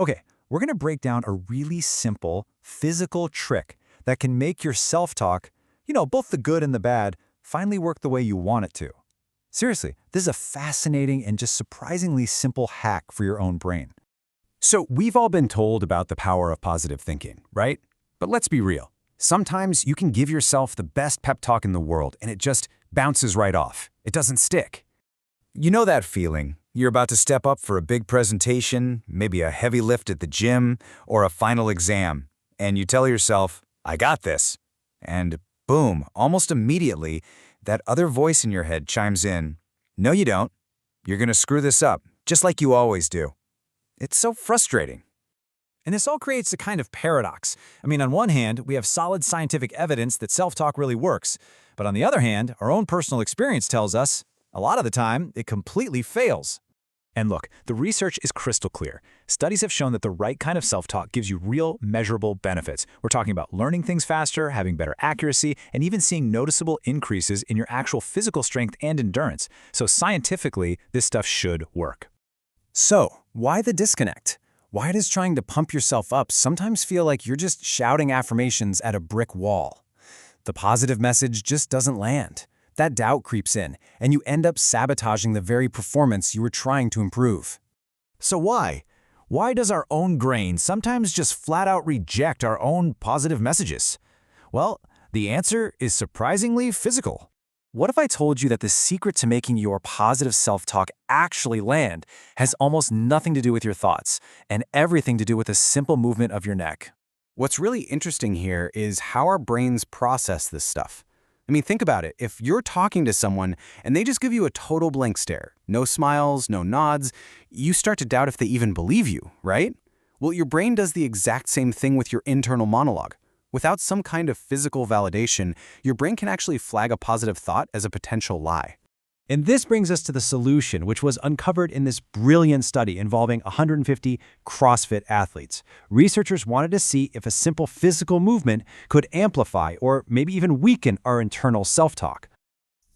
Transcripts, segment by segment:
Okay, we're going to break down a really simple physical trick that can make your self-talk, both the good and the bad, finally work the way you want it to. Seriously, this is a fascinating and just surprisingly simple hack for your own brain. So we've all been told about the power of positive thinking, right? But let's be real. Sometimes you can give yourself the best pep talk in the world and it just bounces right off. It doesn't stick. You know that feeling? You're about to step up for a big presentation, maybe a heavy lift at the gym, or a final exam, and you tell yourself, I got this. And boom, almost immediately, that other voice in your head chimes in, no you don't. You're gonna screw this up, just like you always do. It's so frustrating. And this all creates a kind of paradox. On one hand, we have solid scientific evidence that self-talk really works. But on the other hand, our own personal experience tells us, a lot of the time, it completely fails. And look, the research is crystal clear. Studies have shown that the right kind of self-talk gives you real, measurable benefits. We're talking about learning things faster, having better accuracy, and even seeing noticeable increases in your actual physical strength and endurance. So scientifically, this stuff should work. So, why the disconnect? Why does trying to pump yourself up sometimes feel like you're just shouting affirmations at a brick wall? The positive message just doesn't land. That doubt creeps in, and you end up sabotaging the very performance you were trying to improve. So why? Why does our own brain sometimes just flat out reject our own positive messages? Well, the answer is surprisingly physical. What if I told you that the secret to making your positive self-talk actually land has almost nothing to do with your thoughts and everything to do with a simple movement of your neck? What's really interesting here is how our brains process this stuff. Think about it. If you're talking to someone and they just give you a total blank stare, no smiles, no nods, you start to doubt if they even believe you, right? Well, your brain does the exact same thing with your internal monologue. Without some kind of physical validation, your brain can actually flag a positive thought as a potential lie. And this brings us to the solution, which was uncovered in this brilliant study involving 150 CrossFit athletes. Researchers wanted to see if a simple physical movement could amplify or maybe even weaken our internal self-talk.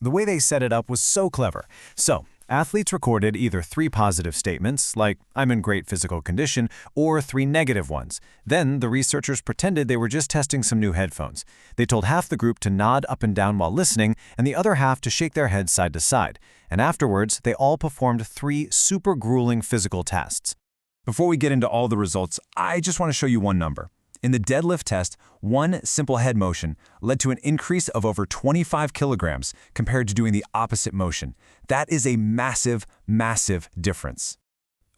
The way they set it up was so clever. So, athletes recorded either 3 positive statements, like, I'm in great physical condition, or 3 negative ones. Then, the researchers pretended they were just testing some new headphones. They told half the group to nod up and down while listening, and the other half to shake their heads side to side. And afterwards, they all performed 3 super grueling physical tests. Before we get into all the results, I just want to show you one number. In the deadlift test, one simple head motion led to an increase of over 25 kilograms compared to doing the opposite motion. That is a massive, massive difference.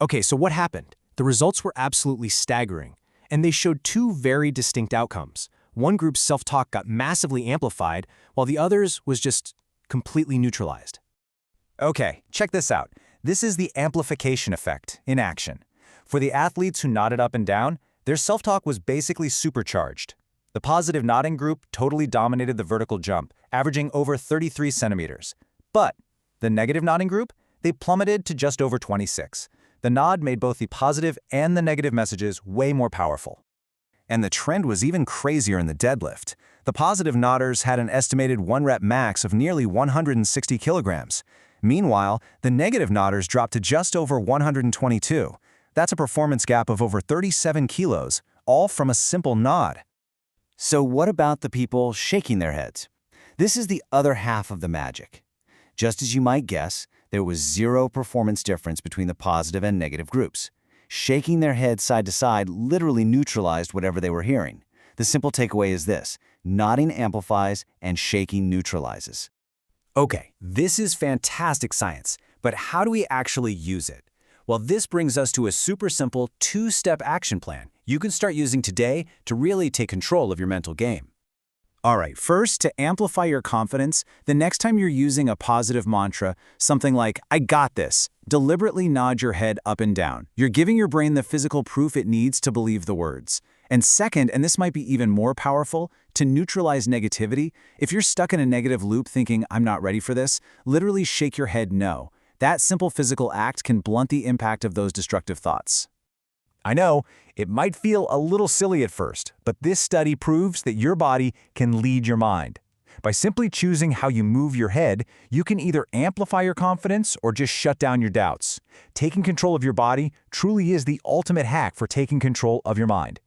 Okay, so what happened? The results were absolutely staggering, and they showed 2 very distinct outcomes. One group's self-talk got massively amplified, while the other's was just completely neutralized. Okay, check this out. This is the amplification effect in action. For the athletes who nodded up and down, their self-talk was basically supercharged. The positive nodding group totally dominated the vertical jump, averaging over 33 centimeters. But the negative nodding group, they plummeted to just over 26. The nod made both the positive and the negative messages way more powerful. And the trend was even crazier in the deadlift. The positive nodders had an estimated 1-rep max of nearly 160 kilograms. Meanwhile, the negative nodders dropped to just over 122. That's a performance gap of over 37 kilos, all from a simple nod. So what about the people shaking their heads? This is the other half of the magic. Just as you might guess, there was 0 performance difference between the positive and negative groups. Shaking their heads side to side literally neutralized whatever they were hearing. The simple takeaway is this: nodding amplifies and shaking neutralizes. Okay, this is fantastic science, but how do we actually use it? Well, this brings us to a super simple 2-step action plan you can start using today to really take control of your mental game. All right, first, to amplify your confidence, the next time you're using a positive mantra, something like, I got this, deliberately nod your head up and down. You're giving your brain the physical proof it needs to believe the words. And second, and this might be even more powerful, to neutralize negativity, if you're stuck in a negative loop thinking, I'm not ready for this, literally shake your head no. That simple physical act can blunt the impact of those destructive thoughts. I know, it might feel a little silly at first, but this study proves that your body can lead your mind. By simply choosing how you move your head, you can either amplify your confidence or just shut down your doubts. taking control of your body truly is the ultimate hack for taking control of your mind.